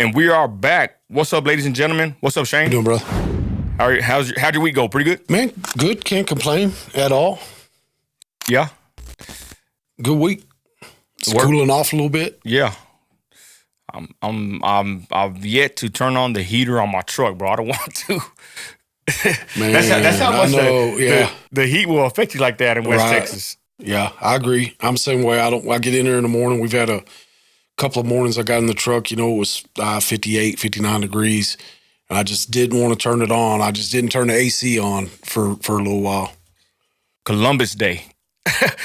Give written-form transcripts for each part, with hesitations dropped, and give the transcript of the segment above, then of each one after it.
And we are back. What's up, ladies and gentlemen? What's up, Shane? How you doing, brother? How'd your week go? Pretty good? Man, good. Can't complain at all. Yeah? Good week. It's cooling off a little bit. Yeah. I've yet to turn on the heater on my truck, bro. I don't want to. Man, that's how much the heat will affect you like that in West Texas. Yeah, I agree. I'm the same way. I get in there in the morning. We've had a couple of mornings I got in the truck, it was 58, 59 degrees, and I just didn't want to turn it on. I just didn't turn the AC on for a little while. Columbus Day.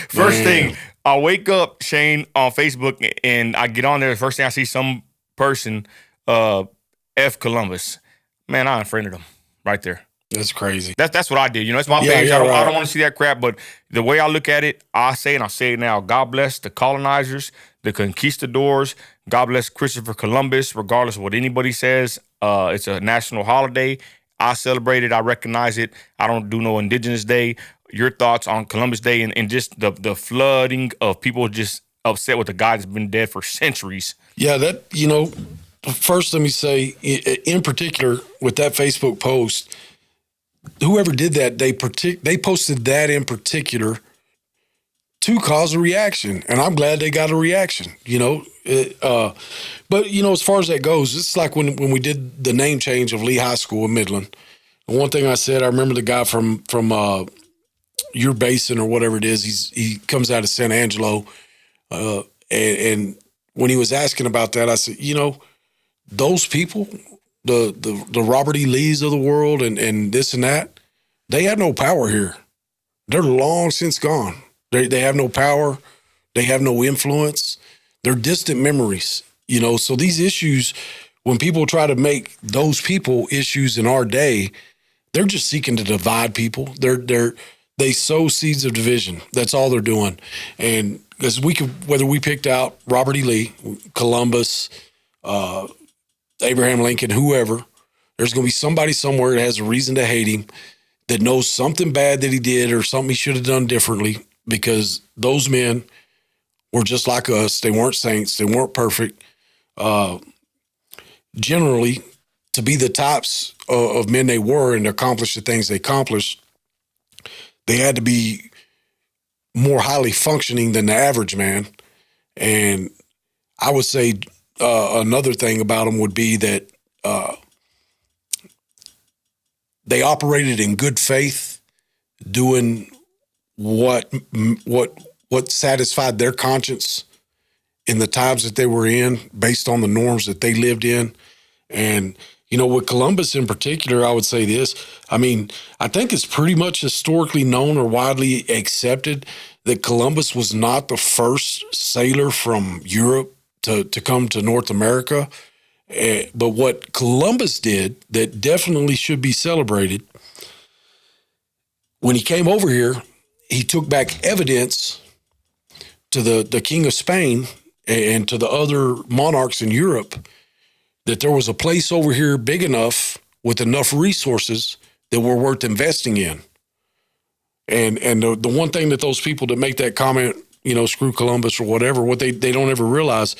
First thing, I wake up, Shane, on Facebook, and I get on there. The first thing I see some person, F Columbus. Man, I unfriended him right there. That's crazy. That's what I did. It's my page. I don't want to see that crap. But the way I look at it, I say, and I'll say it now, God bless the colonizers, the conquistadors. God bless Christopher Columbus, regardless of what anybody says. It's a national holiday. I celebrate it. I recognize it. I don't do no Indigenous Day. Your thoughts on Columbus Day and just the flooding of people just upset with a guy that's been dead for centuries. Yeah, first let me say, in particular, with that Facebook post, whoever did that, they posted that in particular to cause a reaction, and I'm glad they got a reaction. But as far as that goes, it's like when we did the name change of Lee High School in Midland. The one thing I said, I remember the guy from your basin or whatever it is. He comes out of San Angelo, and when he was asking about that, I said, those people, the Robert E. Lees of the world and this and that, they have no power here. They're long since gone. They have no power. They have no influence. They're distant memories, So these issues, when people try to make those people issues in our day, they're just seeking to divide people. They sow seeds of division. That's all they're doing. And because whether we picked out Robert E. Lee, Columbus, Abraham Lincoln, whoever, there's going to be somebody somewhere that has a reason to hate him, that knows something bad that he did or something he should have done differently, because those men were just like us. They weren't saints. They weren't perfect. Generally, to be the types of men they were and accomplish the things they accomplished, they had to be more highly functioning than the average man. And I would say another thing about them would be that they operated in good faith, doing what satisfied their conscience in the times that they were in, based on the norms that they lived in. And with Columbus in particular, I would say this. I mean, I think it's pretty much historically known or widely accepted that Columbus was not the first sailor from Europe to come to North America. But what Columbus did that definitely should be celebrated, when he came over here, he took back evidence to the King of Spain and to the other monarchs in Europe that there was a place over here big enough with enough resources that were worth investing in. And the one thing that those people that make that comment, screw Columbus or whatever, what they don't ever realize,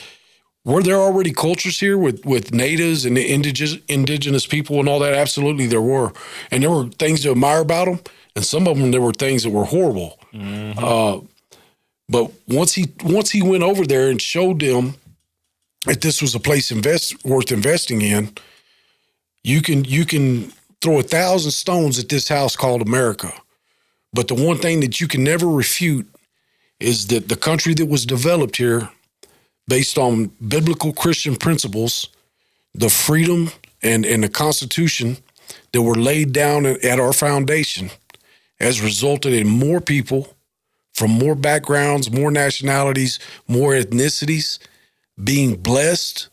were there already cultures here with natives and indigenous people and all that? Absolutely there were. And there were things to admire about them, and some of them there were things that were horrible. Mm-hmm. But once he went over there and showed them that this was a place worth investing in, you can throw 1,000 stones at this house called America. But the one thing that you can never refute is that the country that was developed here based on biblical Christian principles, the freedom and the Constitution that were laid down at our foundation has resulted in more people from more backgrounds, more nationalities, more ethnicities being blessed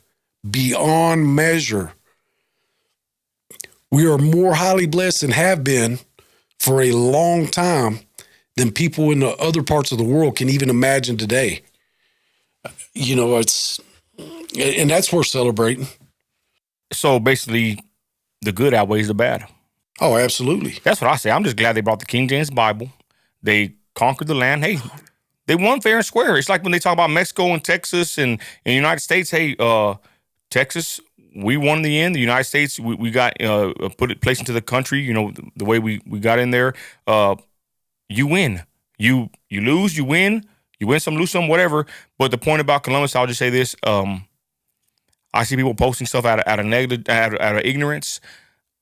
beyond measure. We are more highly blessed and have been for a long time than people in the other parts of the world can even imagine today. And that's worth celebrating. So basically, the good outweighs the bad. Oh, absolutely. That's what I say. I'm just glad they brought the King James Bible. They conquered the land. Hey, they won fair and square. It's like when they talk about Mexico and Texas and the United States. Hey, Texas we won in the end. The United States, we got placed into the country. You know, the way we got in there. You win. You lose. You win. You win some, lose some, whatever. But the point about Columbus, I'll just say this: I see people posting stuff out of negative, out of ignorance,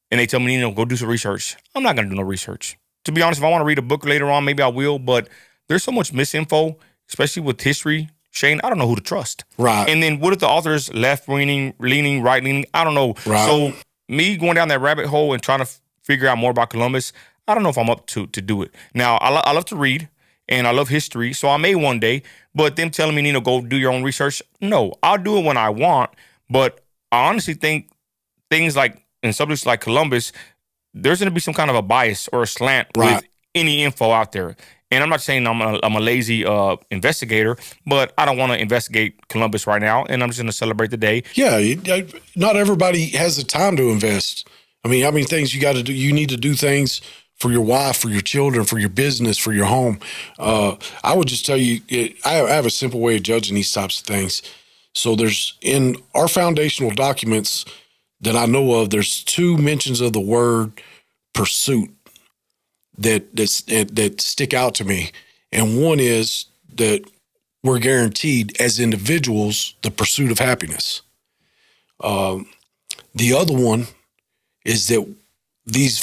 and they tell me, go do some research. I'm not gonna do no research. To be honest, if I want to read a book later on, maybe I will. But there's so much misinfo, especially with history. Shane, I don't know who to trust. Right. And then what if the author's left-leaning, right-leaning? I don't know. Right. So me going down that rabbit hole and trying to figure out more about Columbus, I don't know if I'm up to do it. Now, I love to read, and I love history, so I may one day. But them telling me, go do your own research, no. I'll do it when I want. But I honestly think things like, in subjects like Columbus, there's going to be some kind of a bias or a slant with any info out there. And I'm not saying I'm a lazy investigator, but I don't want to investigate Columbus right now, and I'm just going to celebrate the day. Yeah, not everybody has the time to invest. I mean, how many things you got to do? You need to do things for your wife, for your children, for your business, for your home. I would just tell you, I have a simple way of judging these types of things. So there's, in our foundational documents that I know of, there's 2 mentions of the word pursuit that stick out to me. And one is that we're guaranteed as individuals the pursuit of happiness. The other one is that this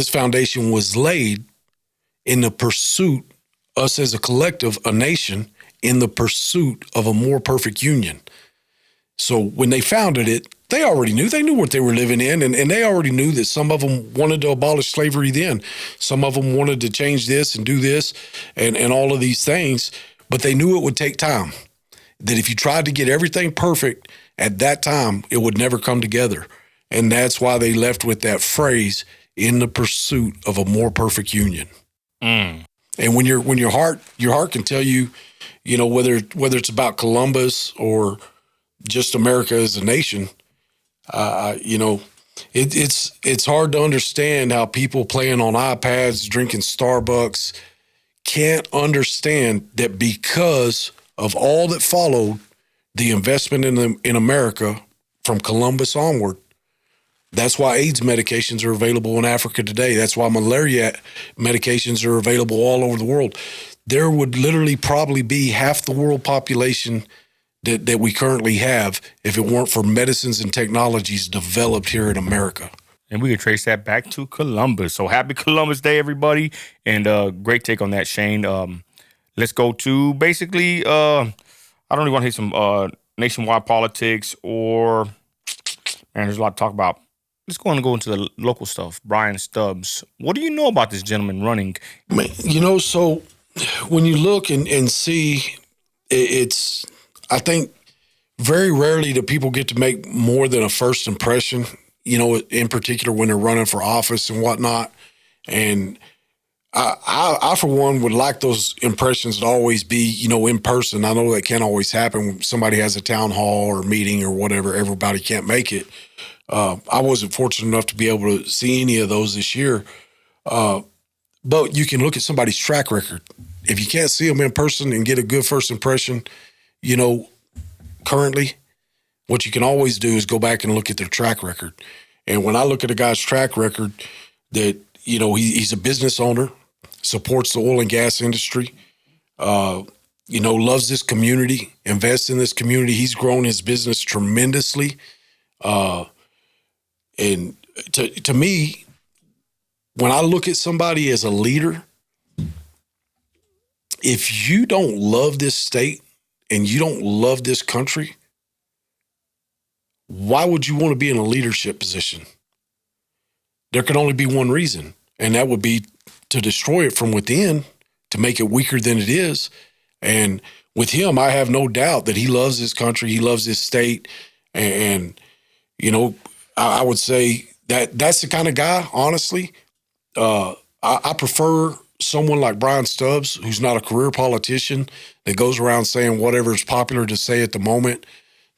foundation was laid in the pursuit, us as a collective, a nation, in the pursuit of a more perfect union. So when they founded it, they already knew. They knew what they were living in, and they already knew that some of them wanted to abolish slavery then. Some of them wanted to change this and do this and all of these things, but they knew it would take time. That if you tried to get everything perfect at that time, it would never come together. And that's why they left with that phrase, in the pursuit of a more perfect union. And when your heart can tell you, whether it's about Columbus or just America as a nation, it's hard to understand how people playing on iPads, drinking Starbucks, can't understand that because of all that followed the investment in America from Columbus onward. That's why AIDS medications are available in Africa today. That's why malaria medications are available all over the world. There would literally probably be half the world population that we currently have if it weren't for medicines and technologies developed here in America. And we can trace that back to Columbus. So happy Columbus Day, everybody. And great take on that, Shane. Let's go to basically, I don't really want to hit some nationwide politics or, man, there's a lot to talk about. Let's go into the local stuff. Brian Stubs. What do you know about this gentleman running? Man, so when you look and see, it's, I think very rarely do people get to make more than a first impression, in particular when they're running for office and whatnot. And I for one, would like those impressions to always be, in person. I know that can't always happen when somebody has a town hall or meeting or whatever. Everybody can't make it. I wasn't fortunate enough to be able to see any of those this year. But you can look at somebody's track record. If you can't see them in person and get a good first impression, currently, what you can always do is go back and look at their track record. And when I look at a guy's track record, that, he's a business owner, supports the oil and gas industry, loves this community, invests in this community. He's grown his business tremendously. And to me, when I look at somebody as a leader, if you don't love this state and you don't love this country, why would you want to be in a leadership position? There can only be one reason, and that would be to destroy it from within, to make it weaker than it is. And with him, I have no doubt that he loves this country, he loves this state, and I would say that's the kind of guy, honestly. I prefer someone like Brian Stubs, who's not a career politician, that goes around saying whatever is popular to say at the moment,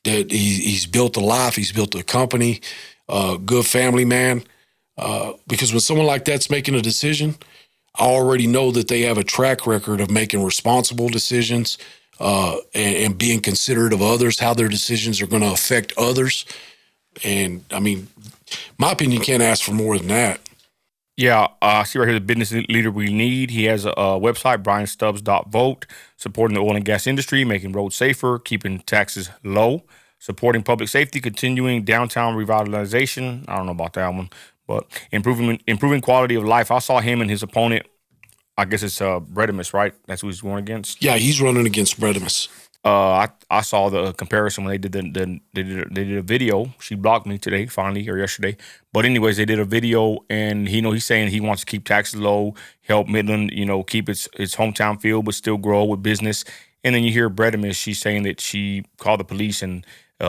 that he's built a life, he's built a company, good family man. Because when someone like that's making a decision, I already know that they have a track record of making responsible decisions and being considerate of others, how their decisions are going to affect others. And I mean, my opinion, can't ask for more than that. Yeah, I see right here the business leader we need. He has a website, brianstubbs.vote, supporting the oil and gas industry, making roads safer, keeping taxes low, supporting public safety, continuing downtown revitalization. I don't know about that one, but improving quality of life. I saw him and his opponent. I guess it's Bredimus, right? That's who he's going against. Yeah, he's running against Bredimus. I saw the comparison when they did they did a video. She blocked me today, finally, or yesterday. But anyways, they did a video, and he's saying he wants to keep taxes low, help Midland, keep its hometown feel, but still grow with business. And then you hear Bredimus, she's saying that she called the police and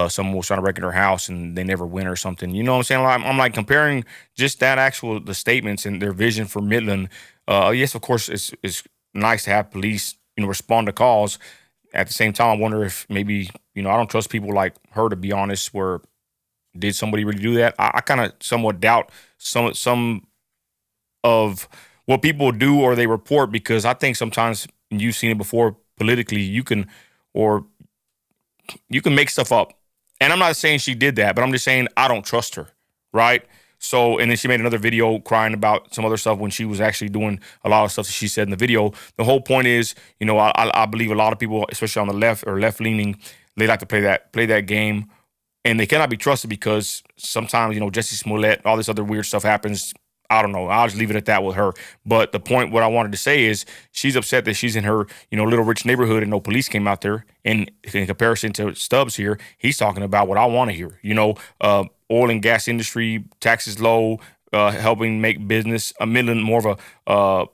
someone was trying to wreck in her house and they never win or something. You know what I'm saying? I'm like comparing just the statements and their vision for Midland. Yes, of course, it's nice to have police, respond to calls. At the same time, I wonder if maybe, I don't trust people like her, to be honest, where did somebody really do that? I kind of somewhat doubt some of what people do or they report, because I think sometimes, and you've seen it before politically, you can make stuff up. And I'm not saying she did that, but I'm just saying I don't trust her, right? So, and then she made another video crying about some other stuff when she was actually doing a lot of stuff that she said in the video. The whole point is, I believe a lot of people, especially on the left or left-leaning, they like to play that game, and they cannot be trusted because sometimes, Jesse Smollett, all this other weird stuff happens. I don't know. I'll just leave it at that with her. But the point, what I wanted to say is, she's upset that she's in her, little rich neighborhood and no police came out there. And in comparison to Stubs here, he's talking about what I want to hear. Oil and gas industry, taxes low, helping make business, Midland more of a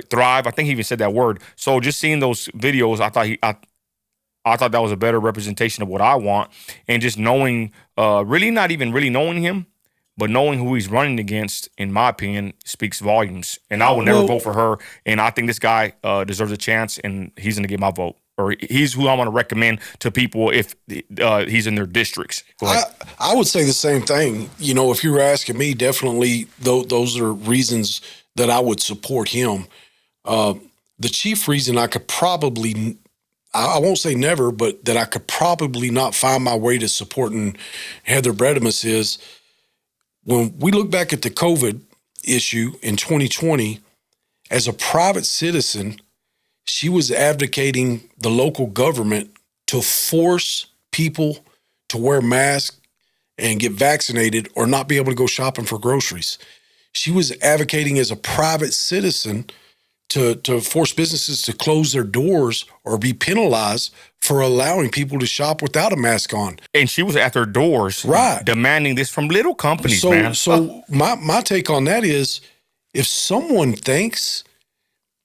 thrive. I think he even said that word. So just seeing those videos, I thought that was a better representation of what I want. And just knowing, really not even really knowing him, but knowing who he's running against, in my opinion, speaks volumes. And I will never vote for her. And I think this guy deserves a chance, and he's going to get my vote. Or he's who I want to recommend to people if he's in their districts. I would say the same thing. If you were asking me, definitely those are reasons that I would support him. The chief reason I could probably, I won't say never, but that I could probably not find my way to supporting Heather Bredimus is, when we look back at the COVID issue in 2020, as a private citizen, she was advocating the local government to force people to wear masks and get vaccinated or not be able to go shopping for groceries. She was advocating as a private citizen to force businesses to close their doors or be penalized for allowing people to shop without a mask on. And she was at their doors, right, demanding this from little companies, man. So my take on that is, if someone thinks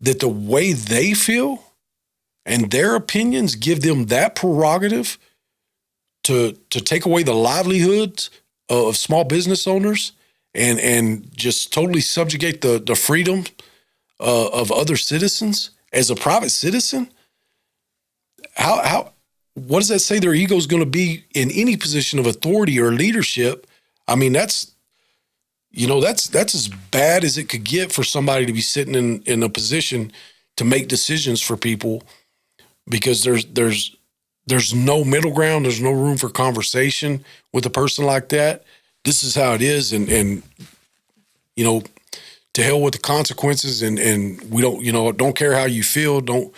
that the way they feel and their opinions give them that prerogative to take away the livelihoods of small business owners and just totally subjugate the freedom of other citizens as a private citizen, what does that say their ego is going to be in any position of authority or leadership? I mean, that's as bad as it could get for somebody to be sitting in a position to make decisions for people, because there's no middle ground. There's no room for conversation with a person like that. This is how it is. And to hell with the consequences. And we don't care how you feel. Don't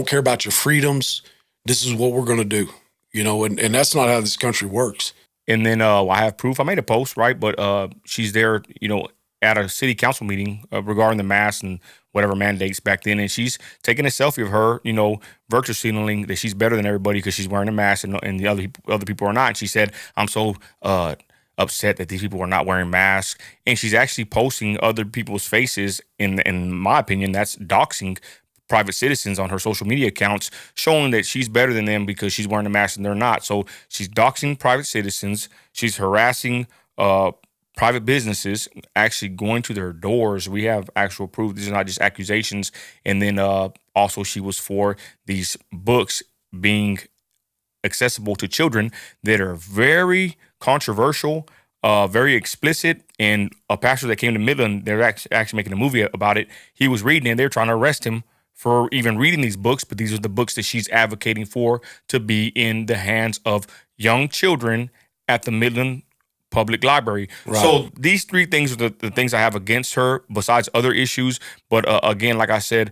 care about your freedoms. This is what we're going to do, and that's not how this country works. And then I have proof. I made a post, right? But she's there, at a city council meeting regarding the mask and whatever mandates back then. And she's taking a selfie of her, virtue signaling that she's better than everybody because she's wearing a mask and the other people are not. And she said, I'm so upset that these people are not wearing masks. And she's actually posting other people's faces. In my opinion, that's doxing private citizens on her social media accounts, showing that she's better than them because she's wearing a mask and they're not. So she's doxing private citizens. She's harassing private businesses, actually going to their doors. We have actual proof. These are not just accusations. And then also she was for these books being accessible to children that are very controversial, very explicit. And a pastor that came to Midland, they're actually making a movie about it. He was reading and they're trying to arrest him for even reading these books, but these are the books that she's advocating for to be in the hands of young children at the Midland public library. Right. So these three things are the things I have against her, besides other issues. But again, like I said,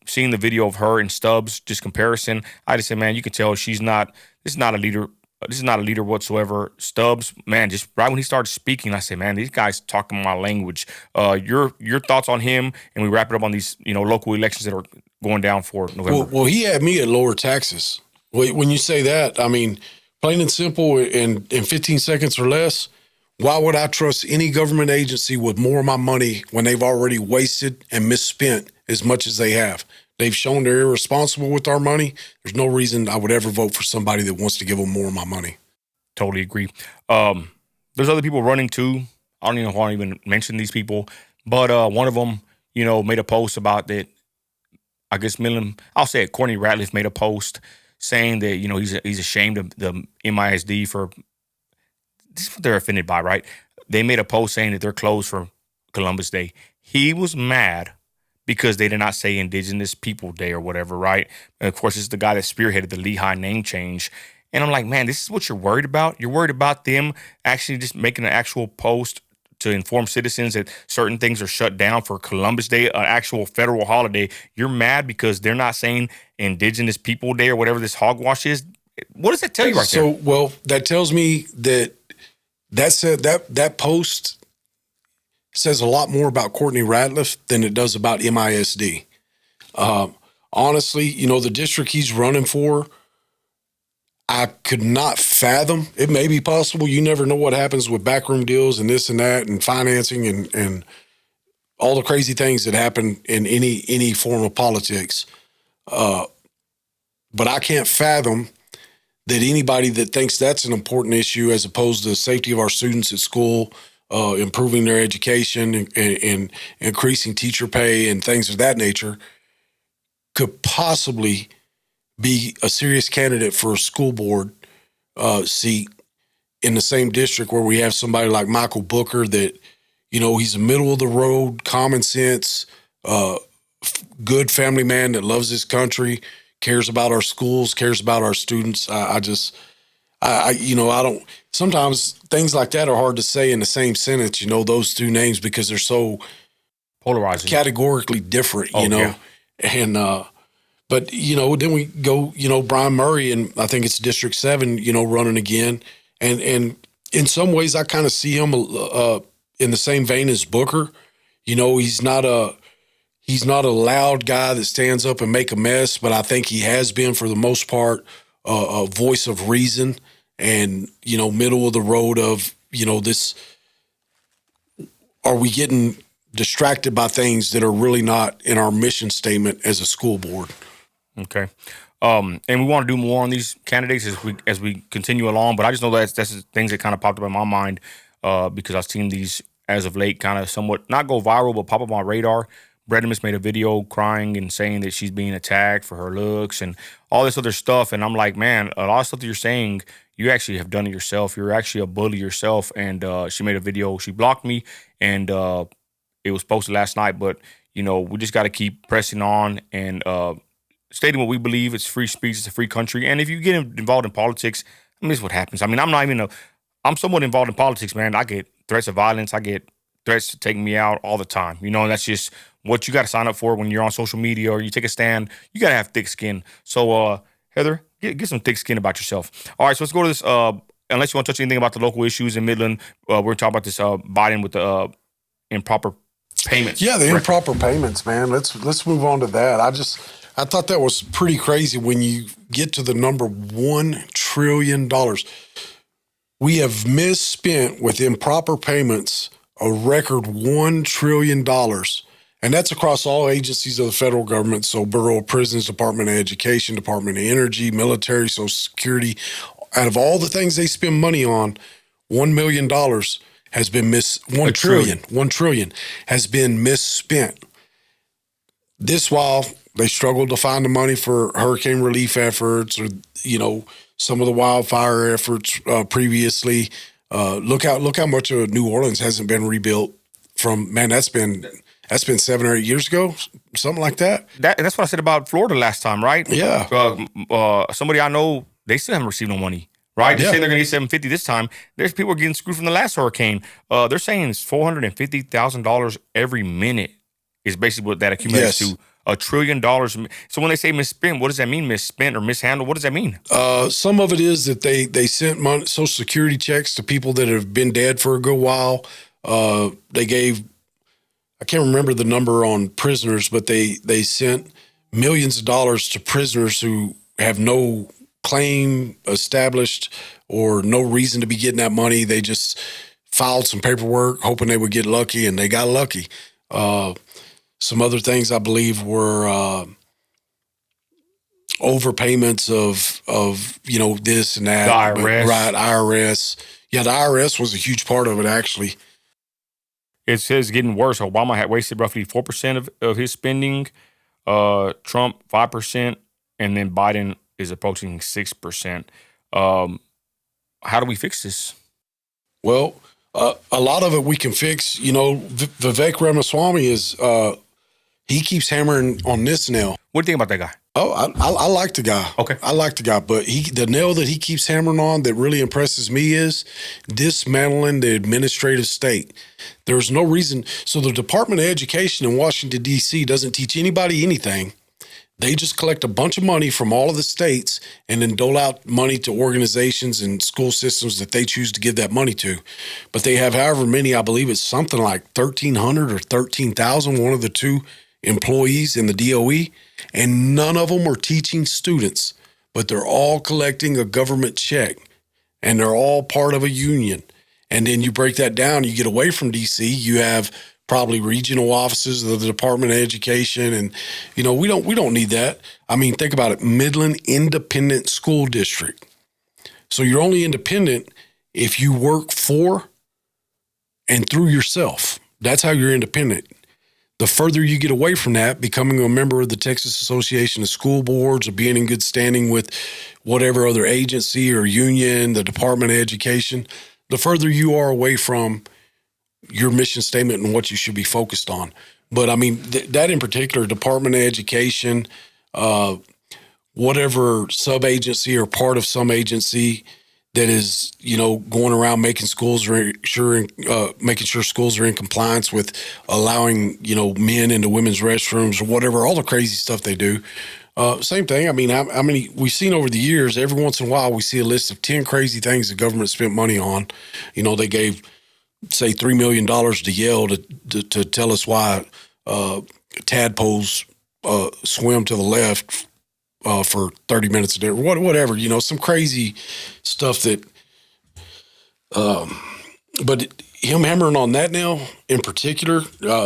seeing the video of her and Stubs, just comparison, I just said, man, you can tell she's not. This is not a leader. This is not a leader whatsoever. Stubbs, man, just right when he started speaking, I said, man, these guys talking my language. Your thoughts on him, and we wrap it up on these local elections that are going down for November. Well, he had me at lower taxes. When you say that, I mean, plain and simple, in 15 seconds or less, why would I trust any government agency with more of my money when they've already wasted and misspent as much as they have? They've shown they're irresponsible with our money. There's no reason I would ever vote for somebody that wants to give them more of my money. Totally agree. There's other people running too. I don't even want to even mention these people, but one of them, made a post about that. I guess I'll say it. Courtney Ratliff made a post saying that he's ashamed of the MISD for this is what they're offended by, right? They made a post saying that they're closed for Columbus Day. He was mad because they did not say Indigenous People Day or whatever, right? And of course, it's the guy that spearheaded the Lehigh name change. And I'm like, man, this is what you're worried about? You're worried about them actually just making an actual post to inform citizens that certain things are shut down for Columbus Day, an actual federal holiday. You're mad because they're not saying Indigenous People Day or whatever this hogwash is? What does that tell you right there? Well, that tells me that post says a lot more about Courtney Ratliff than it does about MISD. Honestly, the district he's running for, I could not fathom. It may be possible. You never know what happens with backroom deals and this and that and financing and all the crazy things that happen in any form of politics. But I can't fathom that anybody that thinks that's an important issue as opposed to the safety of our students at school, improving their education and increasing teacher pay and things of that nature could possibly be a serious candidate for a school board seat in the same district where we have somebody like Michael Booker that, he's a middle of the road, common sense, good family man that loves his country, cares about our schools, cares about our students. I don't, sometimes things like that are hard to say in the same sentence, those two names, because they're so polarizing, categorically different, Yeah. And, but, then we go, Brian Murray, and I think it's District 7, running again. And in some ways I kind of see him in the same vein as Booker. He's not a loud guy that stands up and make a mess, but I think he has been, for the most part, a voice of reason and, middle of the road of, this, are we getting distracted by things that are really not in our mission statement as a school board? Okay. And we want to do more on these candidates as we continue along, but I just know that's the things that kind of popped up in my mind because I've seen these as of late kind of somewhat not go viral, but pop up on my radar. Bredemus made a video crying and saying that she's being attacked for her looks and all this other stuff. And I'm like, man, a lot of stuff that you're saying, you actually have done it yourself. You're actually a bully yourself. And she made a video. She blocked me, and it was posted last night. But, we just got to keep pressing on and stating what we believe. It's free speech. It's a free country. And if you get involved in politics, this is what happens. I'm somewhat involved in politics, man. I get threats of violence. I get threats to take me out all the time. And that's just what you got to sign up for when you're on social media or you take a stand. You got to have thick skin. So, Heather, get some thick skin about yourself. All right, so let's go to this. Unless you want to touch anything about the local issues in Midland, we're talking about this Biden with the improper payments. Yeah, the improper payments, man. Let's move on to that. I thought that was pretty crazy when you get to the number $1 trillion. We have misspent with improper payments a record $1 trillion. And that's across all agencies of the federal government. So Bureau of Prisons, Department of Education, Department of Energy, military, Social Security. Out of all the things they spend money on, $1 million has been $1 trillion has been misspent. This while they struggled to find the money for hurricane relief efforts or, some of the wildfire efforts previously. Look how much of New Orleans hasn't been rebuilt from, man, that's been 7 or 8 years ago, something like that. That's what I said about Florida last time, right? Yeah. Somebody I know, they still haven't received no money, right? They're saying they're going to get 750 this time. There's people getting screwed from the last hurricane. They're saying it's $450,000 every minute is basically what that accumulates to. $1 trillion. So when they say misspent, what does that mean? Misspent or mishandled? What does that mean? Some of it is that they sent Social Security checks to people that have been dead for a good while. They gave, I can't remember the number on prisoners, but they sent millions of dollars to prisoners who have no claim established or no reason to be getting that money. They just filed some paperwork hoping they would get lucky, and they got lucky. Some other things I believe were overpayments of this and that. The IRS. Right, IRS. Yeah, the IRS was a huge part of it, actually. It says getting worse. Obama had wasted roughly 4% of his spending, Trump 5%, and then Biden is approaching 6%. How do we fix this? Well, a lot of it we can fix. Vivek Ramaswamy is he keeps hammering on this nail. What do you think about that guy? Oh, I like the guy. Okay. I like the guy, but the nail that he keeps hammering on that really impresses me is dismantling the administrative state. There's no reason. So the Department of Education in Washington, D.C. doesn't teach anybody anything. They just collect a bunch of money from all of the states and then dole out money to organizations and school systems that they choose to give that money to. But they have however many, I believe it's something like 1,300 or 13,000, one of the two employees in the DOE, and none of them are teaching students, but they're all collecting a government check, and they're all part of a union. And then you break that down, you get away from D.C., you have probably regional offices of the Department of Education, and we don't need that. I mean, think about it: Midland Independent School District. So you're only independent if you work for and through yourself. That's how you're independent. The further you get away from that, becoming a member of the Texas Association of School Boards or being in good standing with whatever other agency or union, the Department of Education, the further you are away from your mission statement and what you should be focused on. But I mean, that in particular, Department of Education, whatever sub-agency or part of some agency that is, going around making sure schools are in compliance with allowing, men into women's restrooms or whatever, all the crazy stuff they do. Same thing. I mean, how many we've seen over the years, every once in a while, we see a list of 10 crazy things the government spent money on. They gave, say, $3 million to Yale to tell us why tadpoles swim to the left for 30 minutes a day, or whatever, some crazy stuff that, but him hammering on that now in particular,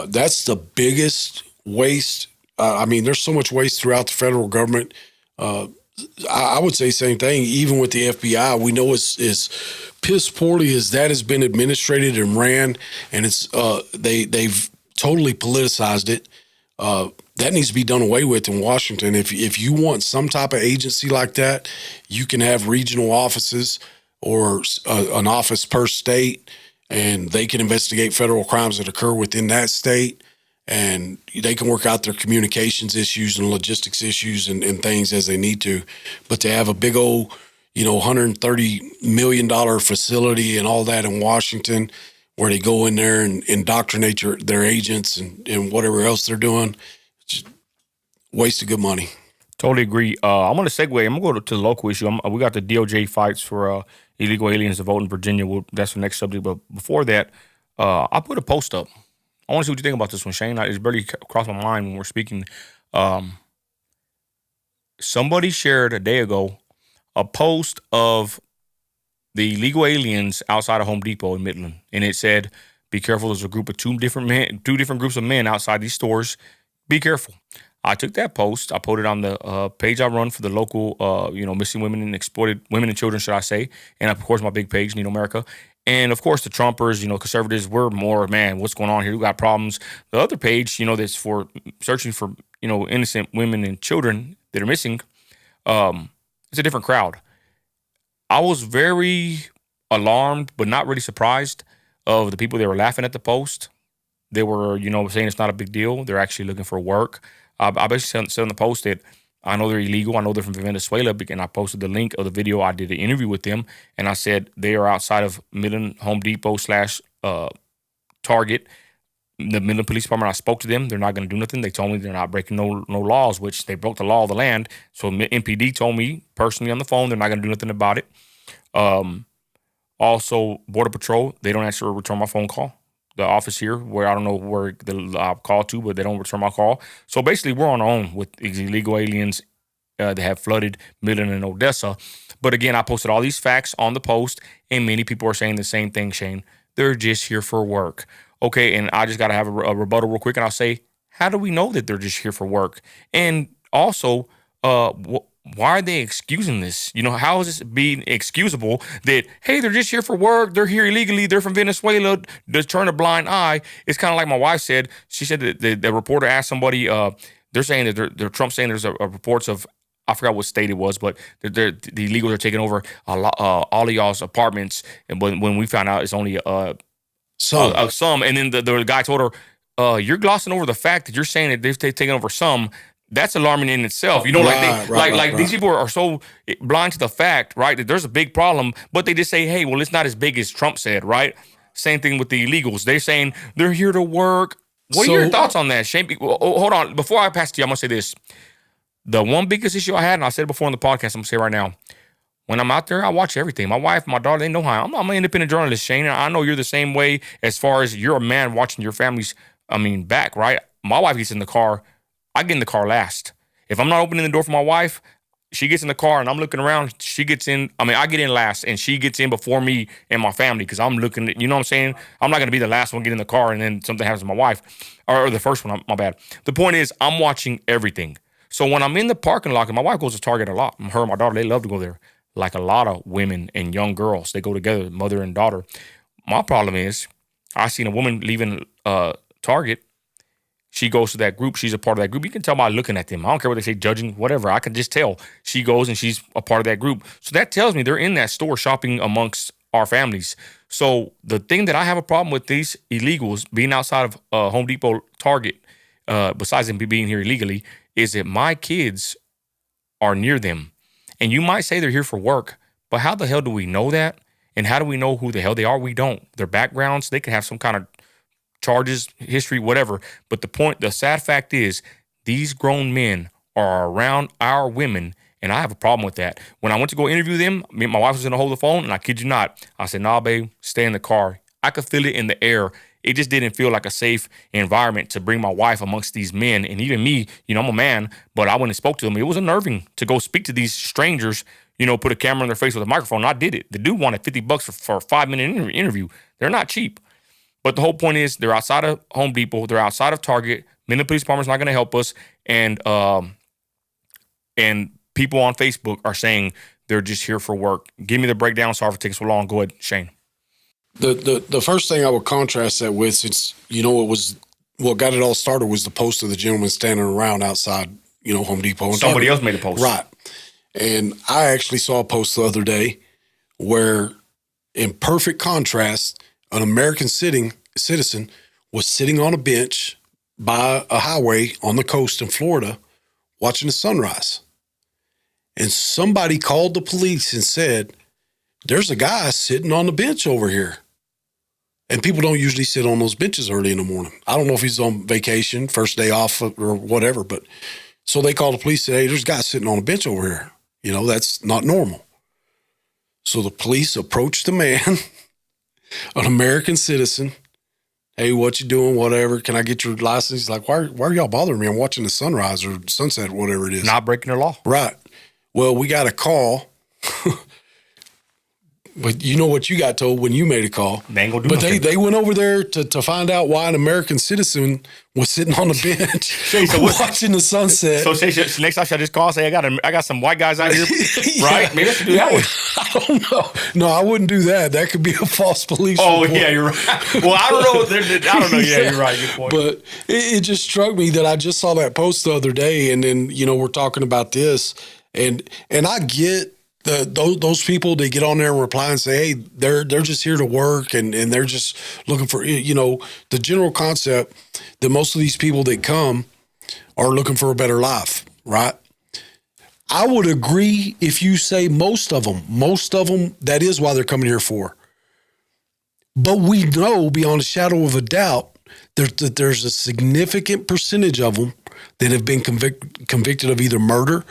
that's the biggest waste. I mean, there's so much waste throughout the federal government. I would say same thing, even with the FBI. We know as piss poorly as that has been administrated and ran, and it's they've totally politicized it. That needs to be done away with in Washington. If you want some type of agency like that, you can have regional offices or an office per state, and they can investigate federal crimes that occur within that state, and they can work out their communications issues and logistics issues and things as they need to. But to have a big old, $130 million facility and all that in Washington where they go in there and indoctrinate their agents and whatever else they're doing, just waste of good money. Totally agree. I'm going to segue. I'm going to go to the local issue. We got the DOJ fights for illegal aliens to vote in Virginia. That's the next subject. But before that, I put a post up. I want to see what you think about this one, Shane. It's barely crossed my mind when we're speaking. Somebody shared a day ago a post of the illegal aliens outside of Home Depot in Midland, and it said, "Be careful. There's a group of two different groups of men outside these stores. Be careful." I took that post. I put it on the page I run for the local, missing women and exploited women and children, should I say, and of course my big page, Need America. And of course the Trumpers, conservatives, we're more, man, what's going on here? We got problems. The other page, that's for searching for, innocent women and children that are missing. It's a different crowd. I was very alarmed, but not really surprised of the people that were laughing at the post. They were, saying it's not a big deal. They're actually looking for work. I basically said on the post that I know they're illegal. I know they're from Venezuela, and I posted the link of the video. I did an interview with them, and I said they are outside of Midland Home Depot / Target. The Midland Police Department, I spoke to them. They're not going to do nothing. They told me they're not breaking no laws, which they broke the law of the land. So MPD told me personally on the phone they're not going to do nothing about it. Also, Border Patrol, they don't actually return my phone call. The office here, where I don't know where I call to, but they don't return my call. So basically, we're on our own with these illegal aliens that have flooded Midland and Odessa. But again, I posted all these facts on the post, and many people are saying the same thing, Shane. They're just here for work. Okay, and I just got to have a rebuttal real quick, and I'll say, how do we know that they're just here for work? And also, why are they excusing this? How is this being excusable that, hey, they're just here for work, they're here illegally, they're from Venezuela, to turn a blind eye? It's kind of like my wife said. She said that the reporter asked somebody, they're saying that they're Trump saying there's reports of, I forgot what state it was, but the illegals are taking over all of y'all's apartments. And when we found out it's only some, and then the guy told her, you're glossing over the fact that you're saying that they've taken over some. That's alarming in itself. These people are so blind to the fact, right, that there's a big problem, but they just say, hey, well, it's not as big as Trump said, right? Same thing with the illegals. They're saying they're here to work. What are your thoughts on that, Shane? Hold on. Before I pass it to you, I'm going to say this. The one biggest issue I had, and I said it before on the podcast, I'm going to say it right now, when I'm out there, I watch everything. My wife, my daughter, they know how I'm an independent journalist, Shane. I know you're the same way as far as you're a man watching your family's, back, right? My wife gets in the car. I get in the car last. If I'm not opening the door for my wife, she gets in the car and I'm looking around. She gets in. I get in last and she gets in before me and my family because I'm looking at, you know what I'm saying? I'm not going to be the last one to get in the car and then something happens to my wife or the first one. My bad. The point is I'm watching everything. So when I'm in the parking lot, and my wife goes to Target a lot. Her and my daughter, they love to go there. Like a lot of women and young girls, they go together, mother and daughter. My problem is I seen a woman leaving Target. She goes to that group. She's a part of that group. You can tell by looking at them. I don't care what they say, judging, whatever. I can just tell. She goes and she's a part of that group. So that tells me they're in that store shopping amongst our families. So the thing that I have a problem with these illegals being outside of Home Depot, Target, besides them being here illegally, is that my kids are near them. And you might say they're here for work, but how the hell do we know that? And how do we know who the hell they are? We don't. Their backgrounds, they could have some kind of charges, history, whatever. But the sad fact is, these grown men are around our women, and I have a problem with that. When I went to go interview them, my wife was going to hold the phone, and I kid you not, I said, nah, babe, stay in the car. I could feel it in the air. It just didn't feel like a safe environment to bring my wife amongst these men. And even me, I'm a man, but I went and spoke to them. It was unnerving to go speak to these strangers, put a camera in their face with a microphone. I did it. The dude wanted $50 for a 5-minute interview. They're not cheap. But the whole point is they're outside of Home Depot. They're outside of Target. Midland Police Department's not going to help us. And people on Facebook are saying they're just here for work. Give me the breakdown. Sorry for taking so long. Go ahead, Shane. The first thing I would contrast that with, since what got it all started was the post of the gentleman standing around outside, Home Depot. And somebody else made a post. Right. And I actually saw a post the other day where, in perfect contrast, an American citizen was sitting on a bench by a highway on the coast in Florida watching the sunrise. And somebody called the police and said, there's a guy sitting on the bench over here. And people don't usually sit on those benches early in the morning. I don't know if he's on vacation, first day off or whatever, but so they called the police and said, hey, there's a guy sitting on a bench over here. That's not normal. So the police approached the man, an American citizen. Hey, what you doing? Whatever. Can I get your license? He's like, why are y'all bothering me? I'm watching the sunrise or sunset, whatever it is. Not breaking the law. Right. Well, we got a call. But you know what you got told when you made a call. They ain't gonna do nothing. They went over there to find out why an American citizen was sitting on the bench watching the sunset. So next time, should I just call and say, I got some white guys out here, yeah. Right? Maybe I should do that one. I don't know. No, I wouldn't do that. That could be a false police report. Yeah, you're right. Well, I don't know. I don't know. Yeah, you're right. Good point. But it just struck me that I just saw that post the other day, and then, we're talking about this, and I get those people, they get on there and reply and say, hey, they're just here to work and they're just looking for, the general concept that most of these people that come are looking for a better life, right? I would agree if you say most of them, that is why they're coming here for. But we know beyond a shadow of a doubt that there's a significant percentage of them that have been convicted of either murder,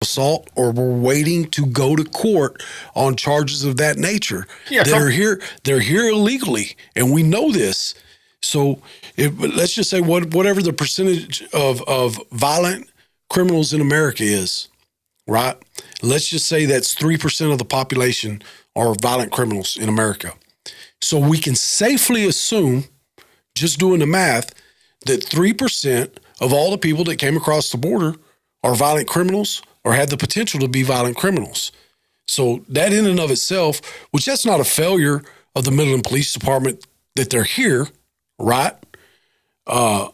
assault, or were waiting to go to court on charges of that nature. Yeah, they're here illegally, and we know this. So let's just say whatever the percentage of violent criminals in America is, right? Let's just say that's 3% of the population are violent criminals in America. So we can safely assume, just doing the math, that 3% of all the people that came across the border are violent criminals or had the potential to be violent criminals. So that in and of itself, which that's not a failure of the Midland Police Department that they're here, right? But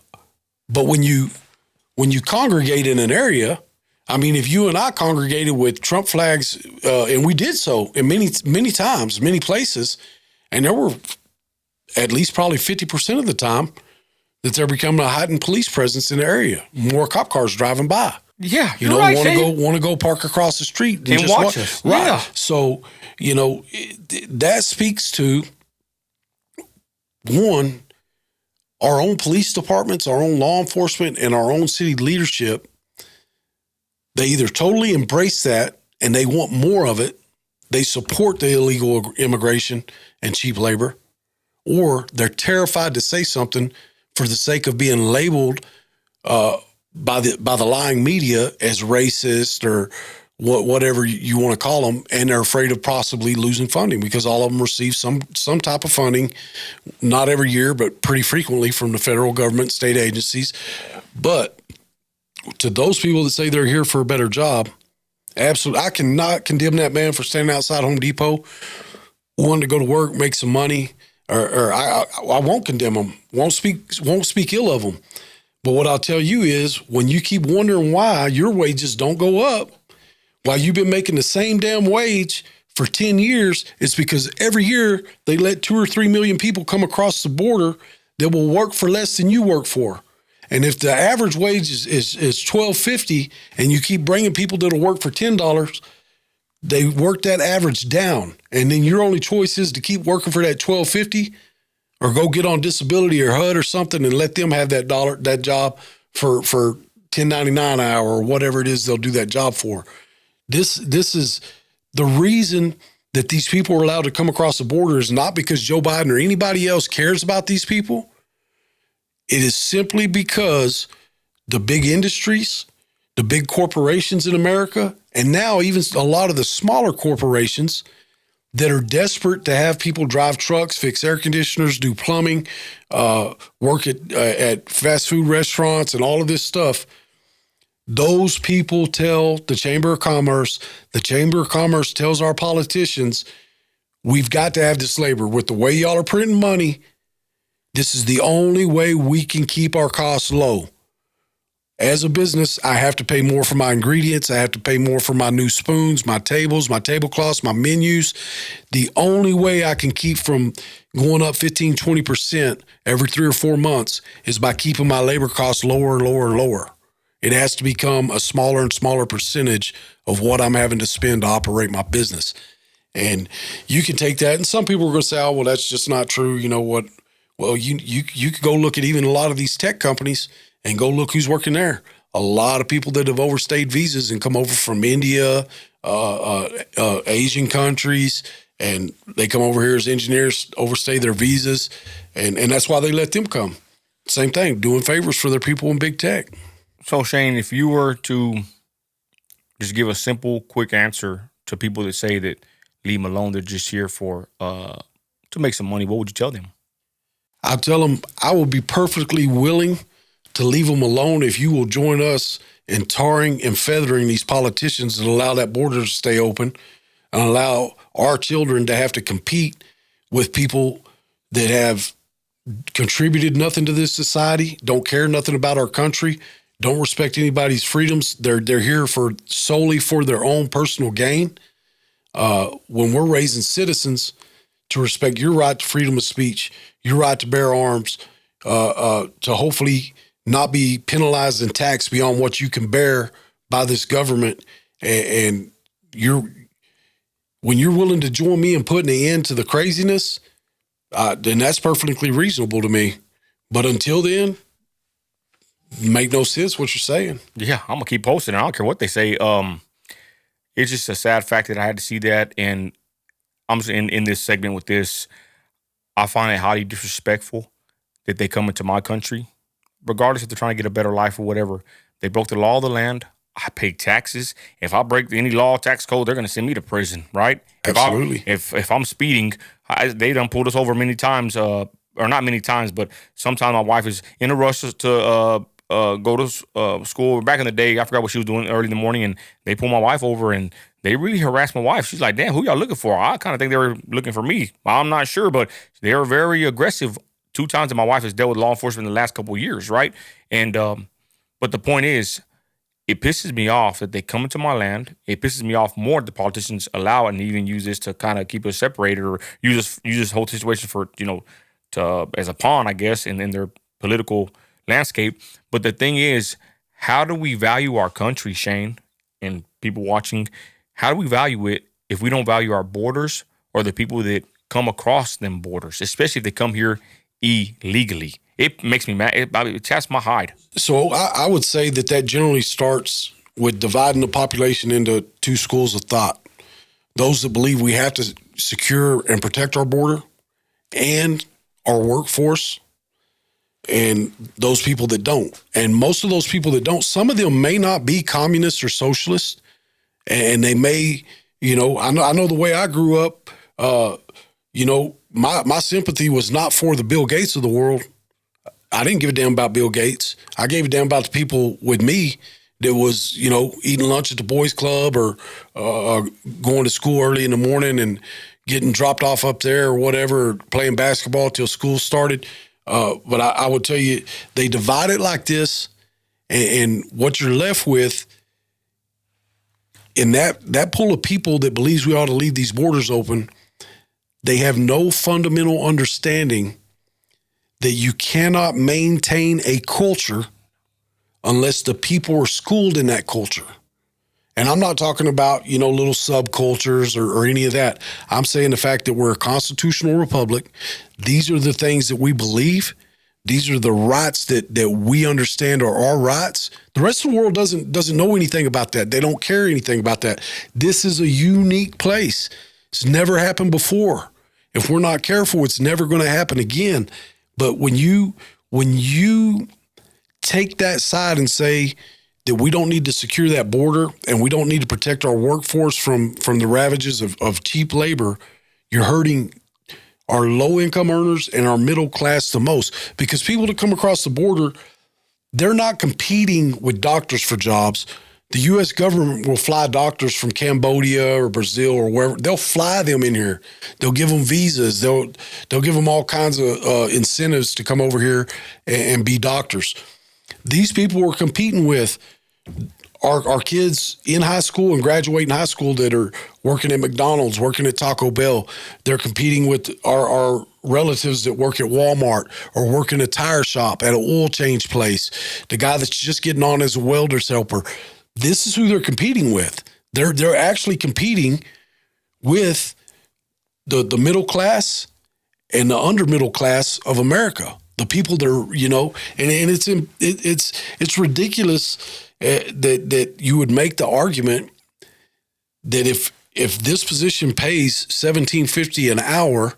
when you congregate in an area, I mean, if you and I congregated with Trump flags, and we did so in many times, many places, and there were at least probably 50% of the time that they're becoming a heightened police presence in the area. More cop cars driving by. Yeah, you know, right, want to go park across the street and just watch us. Right. Yeah. So, you know, that speaks to one, our own police departments, our own law enforcement, and our own city leadership. They either totally embrace that and they want more of it, they support the illegal immigration and cheap labor, or they're terrified to say something for the sake of being labeled by the lying media as racist or whatever you want to call them, and they're afraid of possibly losing funding because all of them receive some type of funding, not every year, but pretty frequently from the federal government, state agencies. But to those people that say they're here for a better job, absolutely, I cannot condemn that man for standing outside Home Depot, wanting to go to work, make some money, or I won't condemn him, won't speak ill of him. But what I'll tell you is when you keep wondering why your wages don't go up while you've been making the same damn wage for 10 years, it's because every year they let 2 or 3 million people come across the border that will work for less than you work for. And if the average wage is $12.50 and you keep bringing people that'll work for $10, they work that average down. And then your only choice is to keep working for that $12.50 or go get on disability or HUD or something and let them have that job for $10.99 an hour or whatever it is they'll do that job for. This is the reason that these people are allowed to come across the border is not because Joe Biden or anybody else cares about these people. It is simply because the big industries, the big corporations in America, and now even a lot of the smaller corporations that are desperate to have people drive trucks, fix air conditioners, do plumbing, work at fast food restaurants and all of this stuff. Those people tell the Chamber of Commerce, the Chamber of Commerce tells our politicians, we've got to have this labor. With the way y'all are printing money, this is the only way we can keep our costs low. As a business, I have to pay more for my ingredients. I have to pay more for my new spoons, my tables, my tablecloths, my menus. The only way I can keep from going up 15, 20% every 3 or 4 months is by keeping my labor costs lower and lower and lower. It has to become a smaller and smaller percentage of what I'm having to spend to operate my business. And you can take that, and some people are going to say, oh, well, that's just not true. You know what? Well, you could go look at even a lot of these tech companies and go look who's working there. A lot of people that have overstayed visas and come over from India, Asian countries, and they come over here as engineers, overstay their visas, and that's why they let them come. Same thing, doing favors for their people in big tech. So, Shane, if you were to just give a simple, quick answer to people that say that leave them alone, they're just here for to make some money, what would you tell them? I'll tell them I will be perfectly willing to leave them alone if you will join us in tarring and feathering these politicians that allow that border to stay open and allow our children to have to compete with people that have contributed nothing to this society, don't care nothing about our country, don't respect anybody's freedoms. They're here solely for their own personal gain. When we're raising citizens to respect your right to freedom of speech, your right to bear arms, to hopefully not be penalized and taxed beyond what you can bear by this government, and when you're willing to join me in putting an end to the craziness, then that's perfectly reasonable to me. But until then, make no sense what you're saying. Yeah, I'm gonna keep posting. I don't care what they say. It's just a sad fact that I had to see that, and I'm just in this segment with this. I find it highly disrespectful that they come into my country, regardless if they're trying to get a better life or whatever. They broke the law of the land. I pay taxes. If I break any law, tax code, they're going to send me to prison, right? Absolutely. If I'm speeding, they done pulled us over many times, or not many times, but sometimes my wife is in a rush to go to school. Back in the day, I forgot what she was doing early in the morning, and they pulled my wife over, and they really harassed my wife. She's like, damn, who y'all looking for? I kind of think they were looking for me. I'm not sure, but they were very aggressive. 2 times that my wife has dealt with law enforcement in the last couple of years, right? And but the point is, it pisses me off that they come into my land. It pisses me off more that the politicians allow it and even use this to kind of keep us separated, or use this whole situation for, to as a pawn, I guess, in their political landscape. But the thing is, how do we value our country, Shane, and people watching? How do we value it if we don't value our borders or the people that come across them borders, especially if they come here illegally? It makes me mad. It chaps my hide. So I would say that generally starts with dividing the population into 2 schools of thought. Those that believe we have to secure and protect our border and our workforce, and those people that don't. And most of those people that don't, some of them may not be communists or socialists, and they may, I know the way I grew up, my sympathy was not for the Bill Gates of the world. I didn't give a damn about Bill Gates. I gave a damn about the people with me that was, eating lunch at the boys club, or going to school early in the morning and getting dropped off up there or whatever, or playing basketball till school started. But I would tell you, they divide it like this, and what you're left with in that pool of people that believes we ought to leave these borders open, they have no fundamental understanding that you cannot maintain a culture unless the people are schooled in that culture. And I'm not talking about, little subcultures or any of that. I'm saying the fact that we're a constitutional republic. These are the things that we believe. These are the rights that we understand are our rights. The rest of the world doesn't know anything about that. They don't care anything about that. This is a unique place. It's never happened before. If we're not careful, it's never going to happen again. But when you take that side and say that we don't need to secure that border and we don't need to protect our workforce from the ravages of cheap labor, you're hurting our low-income earners and our middle class the most. Because people that come across the border, they're not competing with doctors for jobs. The U.S. government will fly doctors from Cambodia or Brazil or wherever. They'll fly them in here. They'll give them visas. They'll give them all kinds of incentives to come over here and be doctors. These people we're competing with are kids in high school and graduating high school that are working at McDonald's, working at Taco Bell. They're competing with our relatives that work at Walmart or work in a tire shop, at an oil change place, the guy that's just getting on as a welder's helper. This is who they're competing with. They're actually competing with the middle class and the under middle class of America. The people that are, and it's ridiculous that you would make the argument that if this position pays $17.50 an hour,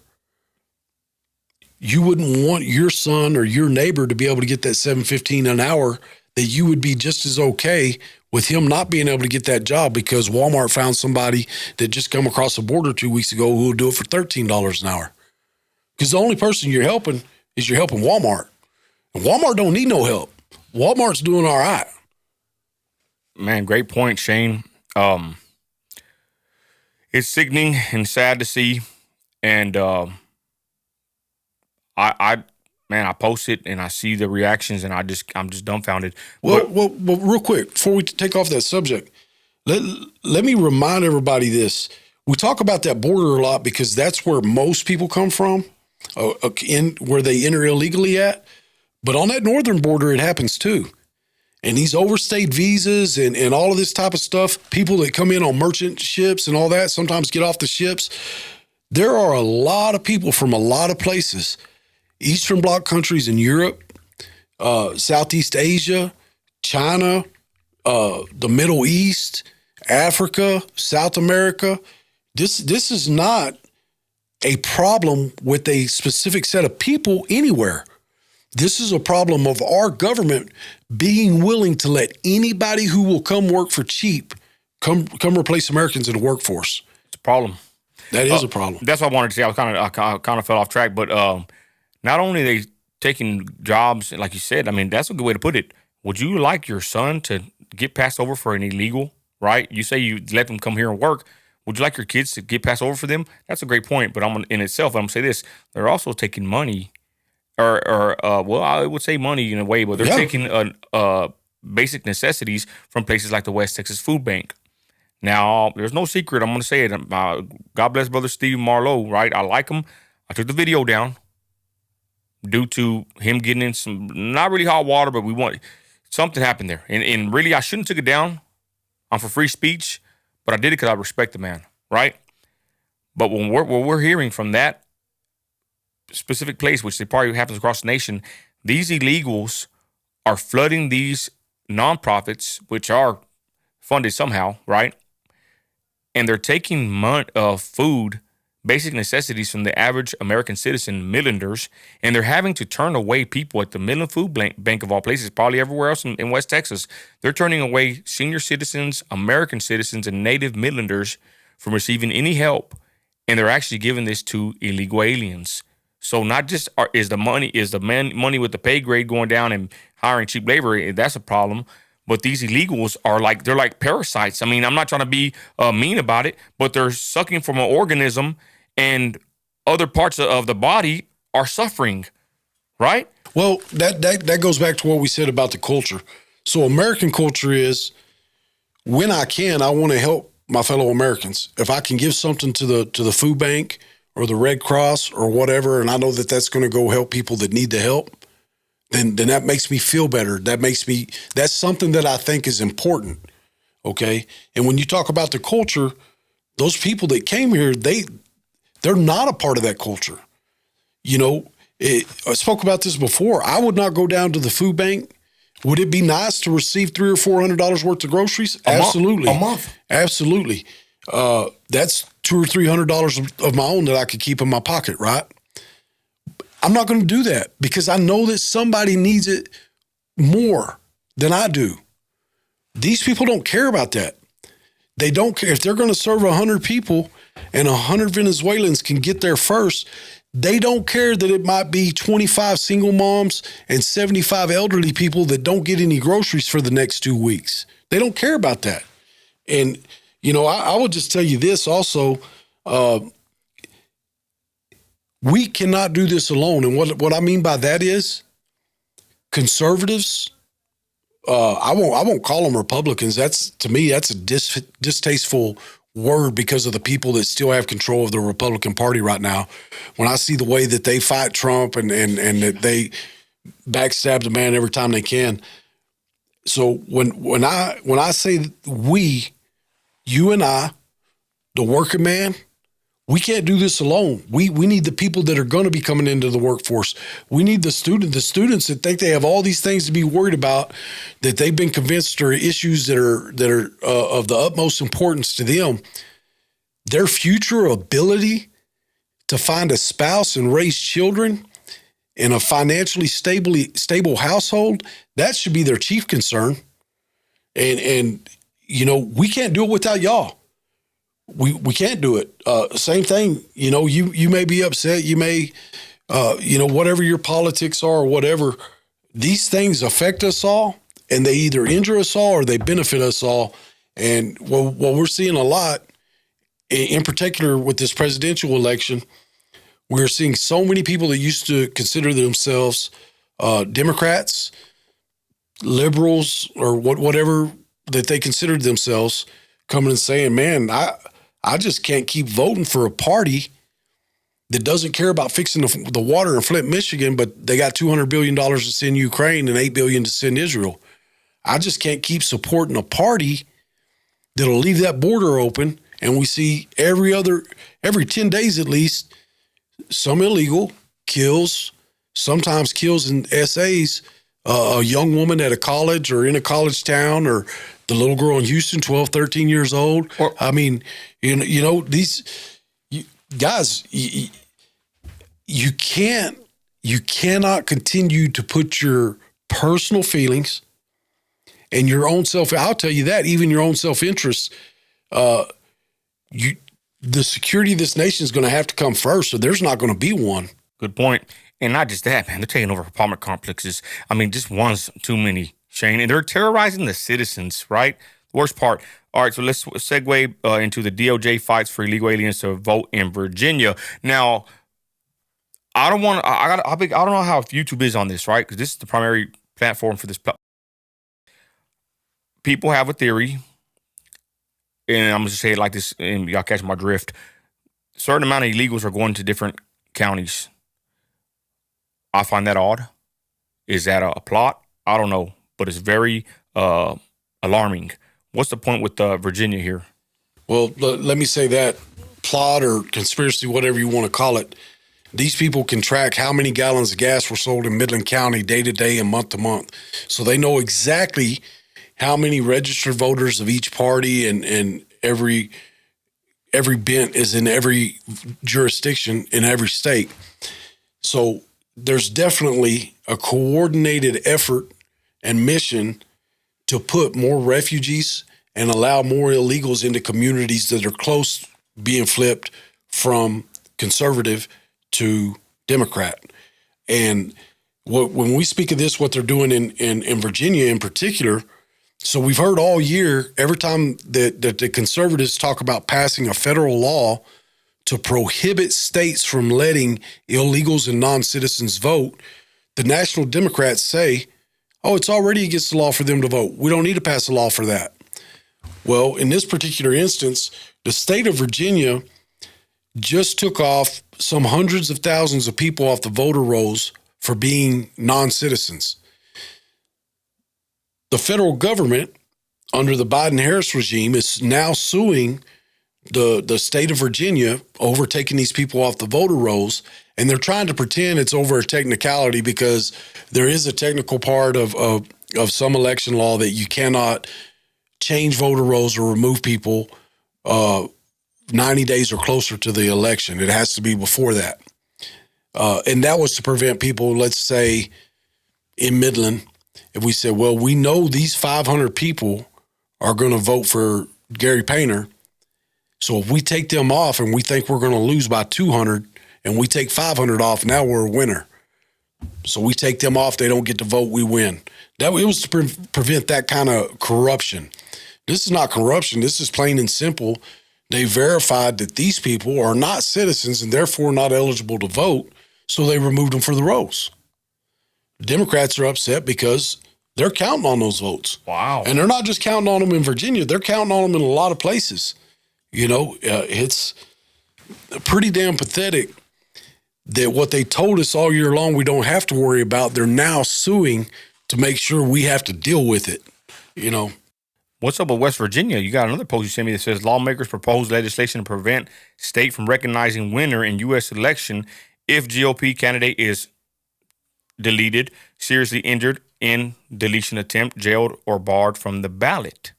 you wouldn't want your son or your neighbor to be able to get that $7.15 an hour, that you would be just as okay with him not being able to get that job because Walmart found somebody that just come across the border 2 weeks ago who will do it for $13 an hour. Because the only person you're helping is you're helping Walmart. And Walmart don't need no help. Walmart's doing all right. Man, great point, Shane. It's sickening and sad to see. And I post it and I see the reactions and I'm just dumbfounded. Well, real quick, before we take off that subject, let me remind everybody this. We talk about that border a lot because that's where most people come from, where they enter illegally at. But on that northern border, it happens too. and these overstayed visas and all of this type of stuff, people that come in on merchant ships and all that, sometimes get off the ships. There are a lot of people from a lot of places, Eastern Bloc countries in Europe, Southeast Asia, China, the Middle East, Africa, South America. This is not a problem with a specific set of people anywhere. This is a problem of our government being willing to let anybody who will come work for cheap come replace Americans in the workforce. It's a problem. That is a problem. That's what I wanted to say. I kind of fell off track, but not only are they taking jobs, like you said, I mean, that's a good way to put it. Would you like your son to get passed over for an illegal, right? You say you let them come here and work. Would you like your kids to get passed over for them? That's a great point, but I'm going to say this. They're also taking money, well, I would say money in a way, but they're taking basic necessities from places like the West Texas Food Bank. Now, there's no secret. I'm going to say it. God bless Brother Steve Marlowe, right? I like him. I took the video down due to him getting in some, not really hot water, but something happened there. And really, I shouldn't have took it down. I'm for free speech, but I did it because I respect the man, right? But when we're hearing from that specific place, which probably happens across the nation, these illegals are flooding these nonprofits, which are funded somehow, right? And they're taking food, basic necessities from the average American citizen, Midlanders, and they're having to turn away people at the Midland Food Bank of all places, probably everywhere else in West Texas. They're turning away senior citizens, American citizens, and native Midlanders from receiving any help, and they're actually giving this to illegal aliens. So not just is the money with the pay grade going down and hiring cheap labor, that's a problem. But these illegals they're like parasites. I mean, I'm not trying to be mean about it, but they're sucking from an organism and other parts of the body are suffering, right? Well, that goes back to what we said about the culture. So American culture is, when I can, I want to help my fellow Americans. If I can give something to the food bank or the Red Cross or whatever, and I know that that's going to go help people that need the help, then that makes me feel better. That's something that I think is important, okay? And when you talk about the culture, those people that came here, they're not a part of that culture. You know, I spoke about this before. I would not go down to the food bank. Would it be nice to receive $300 or $400 worth of groceries? Absolutely. A month. Absolutely. That's $200 or $300 of my own that I could keep in my pocket, right? I'm not going to do that because I know that somebody needs it more than I do. These people don't care about that. They don't care. If they're going to serve 100 people and 100 Venezuelans can get there first, they don't care that it might be 25 single moms and 75 elderly people that don't get any groceries for the next 2 weeks. They don't care about that. And, you know, I would just tell you this also, we cannot do this alone. And what I mean by that is conservatives, I won't call them Republicans. To me, that's a distasteful word because of the people that still have control of the Republican Party right now. When I see the way that they fight Trump and that they backstab the man every time they can. So when I say we, you and I, the working man, we can't do this alone. We need the people that are going to be coming into the workforce. We need the students that think they have all these things to be worried about, that they've been convinced are issues that are of the utmost importance to them. Their future ability to find a spouse and raise children in a financially stable household, that should be their chief concern. And you know, we can't do it without y'all. We can't do it. Same thing, you know, you may be upset. You may, you know, whatever your politics are or whatever, these things affect us all and they either injure us all or they benefit us all. And what we're seeing a lot, in particular with this presidential election, we're seeing so many people that used to consider themselves Democrats, liberals, or whatever that they considered themselves, coming and saying, man, I just can't keep voting for a party that doesn't care about fixing the water in Flint, Michigan, but they got $200 billion to send Ukraine and $8 billion to send Israel. I just can't keep supporting a party that'll leave that border open. And we see every 10 days at least, some illegal kills, sometimes kills in essays, a young woman at a college or in a college town, or the little girl in Houston, 12, 13 years old. I mean, you know, these guys, you cannot continue to put your personal feelings and your own I'll tell you that, even your own self-interest, the security of this nation is going to have to come first, so there's not going to be one. Good point. And not just that, man. They're taking over apartment complexes. I mean, just one's too many, Shane. And they're terrorizing the citizens, right? The worst part. All right, so let's segue into the DOJ fights for illegal aliens to vote in Virginia. Now, I don't know how YouTube is on this, right? Because this is the primary platform for this. People have a theory, and I'm going to say it like this, and y'all catch my drift. A certain amount of illegals are going to different counties. I find that odd. Is that a plot? I don't know, but it's very alarming. What's the point with Virginia here? Well, let me say that plot or conspiracy, whatever you want to call it, these people can track how many gallons of gas were sold in Midland County day to day and month to month. So they know exactly how many registered voters of each party and every bent is in every jurisdiction in every state. So there's definitely a coordinated effort and mission to put more refugees and allow more illegals into communities that are close being flipped from conservative to Democrat. And when we speak of this, what they're doing in Virginia in particular, so we've heard all year, every time that the conservatives talk about passing a federal law to prohibit states from letting illegals and non-citizens vote, the National Democrats say, oh, it's already against the law for them to vote. We don't need to pass a law for that. Well, in this particular instance, the state of Virginia just took off some hundreds of thousands of people off the voter rolls for being non-citizens. The federal government, under the Biden-Harris regime, is now suing the state of Virginia over taking these people off the voter rolls, and they're trying to pretend it's over a technicality because there is a technical part of some election law that you cannot change voter rolls or remove people 90 days or closer to the election. It has to be before that. And that was to prevent people, let's say, in Midland, if we said, well, we know these 500 people are going to vote for Gary Painter, so if we take them off and we think we're going to lose by 200 and we take 500 off, now we're a winner. So we take them off, they don't get to vote, we win. It was to prevent that kind of corruption. This is not corruption. This is plain and simple. They verified that these people are not citizens and therefore not eligible to vote, so they removed them for the rolls. Democrats are upset because they're counting on those votes. Wow. And they're not just counting on them in Virginia. They're counting on them in a lot of places. You know, it's pretty damn pathetic that what they told us all year long we don't have to worry about, they're now suing to make sure we have to deal with it, you know. What's up with West Virginia? You got another post you sent me that says lawmakers propose legislation to prevent state from recognizing winner in U.S. election if GOP candidate is deleted, seriously injured in deletion attempt, jailed, or barred from the ballot.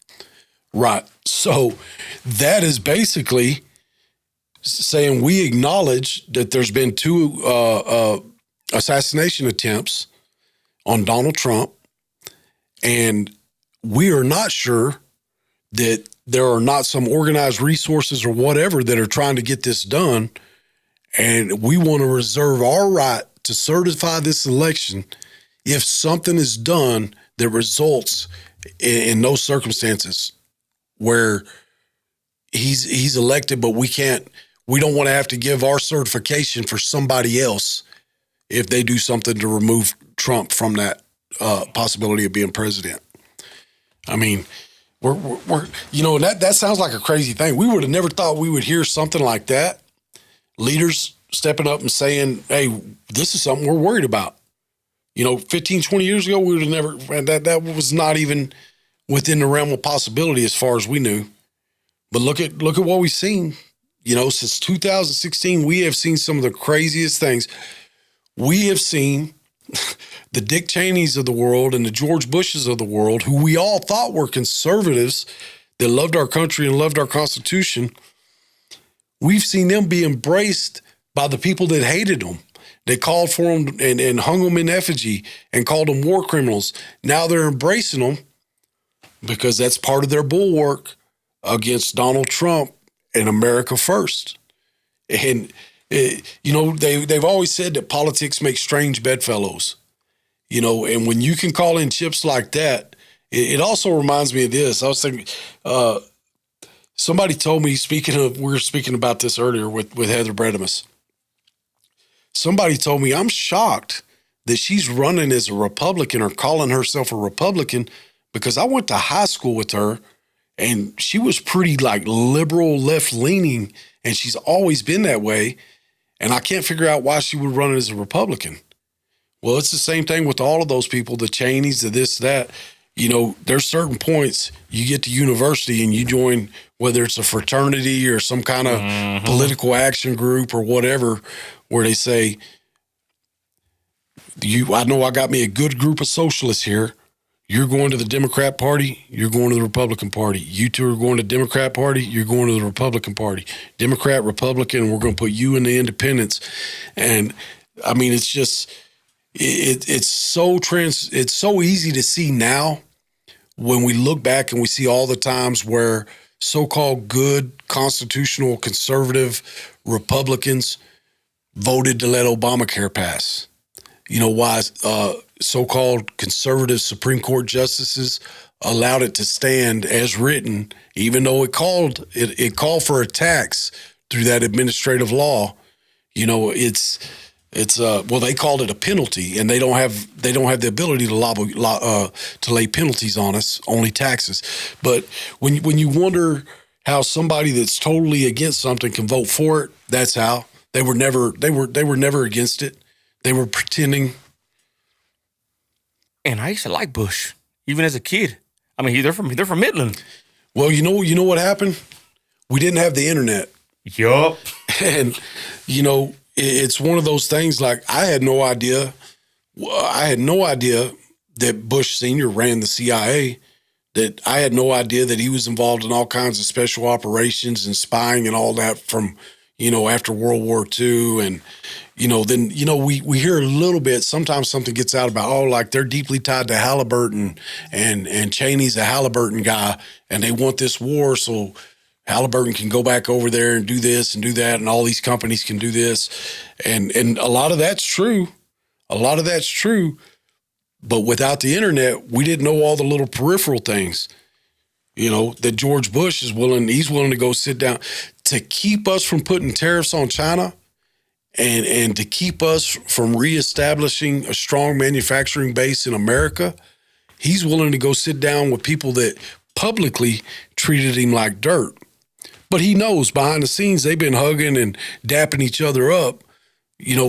Right. So that is basically saying we acknowledge that there's been two assassination attempts on Donald Trump, and we are not sure that there are not some organized resources or whatever that are trying to get this done, and we want to reserve our right to certify this election if something is done that results in those circumstances where he's elected, but we don't want to have to give our certification for somebody else if they do something to remove Trump from that possibility of being president. I mean, we're you know, that sounds like a crazy thing. We would have never thought we would hear something like that. Leaders stepping up and saying, hey, this is something we're worried about. 15, 20 years ago, we would have never, that was not even within the realm of possibility as far as we knew. But look at what we've seen. Since 2016, we have seen some of the craziest things. We have seen the Dick Cheneys of the world and the George Bushes of the world, who we all thought were conservatives that loved our country and loved our Constitution. We've seen them be embraced by the people that hated them. They called for them and hung them in effigy and called them war criminals. Now they're embracing them because that's part of their bulwark against Donald Trump and America first. And, they've always said that politics makes strange bedfellows, and when you can call in chips like that, it also reminds me of this. I was thinking, somebody told me, we were speaking about this earlier with Heather Bredemus. Somebody told me, I'm shocked that she's running as a Republican or calling herself a Republican, because I went to high school with her and she was pretty liberal, left leaning, and she's always been that way. And I can't figure out why she would run as a Republican. Well, it's the same thing with all of those people, the Cheneys, the this, that. There's certain points you get to university and you join, whether it's a fraternity or some kind of political action group or whatever, where they say, I know I got me a good group of socialists here. You're going to the Democrat Party, you're going to the Republican Party. You two are going to the Democrat Party, you're going to the Republican Party. Democrat, Republican, we're going to put you in the independents. And I mean, it's just, it's so easy to see now when we look back and we see all the times where so-called good constitutional conservative Republicans voted to let Obamacare pass. Why so-called conservative Supreme Court justices allowed it to stand as written, even though it called for a tax through that administrative law. They called it a penalty, and they don't have the ability to lay penalties on us, only taxes. But when you wonder how somebody that's totally against something can vote for it, that's how. They were never against it. They were pretending. And I used to like Bush, even as a kid. I mean, they're from Midland. Well, you know what happened? We didn't have the internet. Yup. And it's one of those things. Like, I had no idea that Bush Sr. ran the CIA. That I had no idea that he was involved in all kinds of special operations and spying and all that from, after World War II. And, then, we hear a little bit, sometimes something gets out about, they're deeply tied to Halliburton and Cheney's a Halliburton guy and they want this war so Halliburton can go back over there and do this and do that, and all these companies can do this. And a lot of that's true. But without the internet, we didn't know all the little peripheral things, that George Bush he's willing to go sit down to keep us from putting tariffs on China and to keep us from reestablishing a strong manufacturing base in America. He's willing to go sit down with people that publicly treated him like dirt. But he knows behind the scenes they've been hugging and dapping each other up,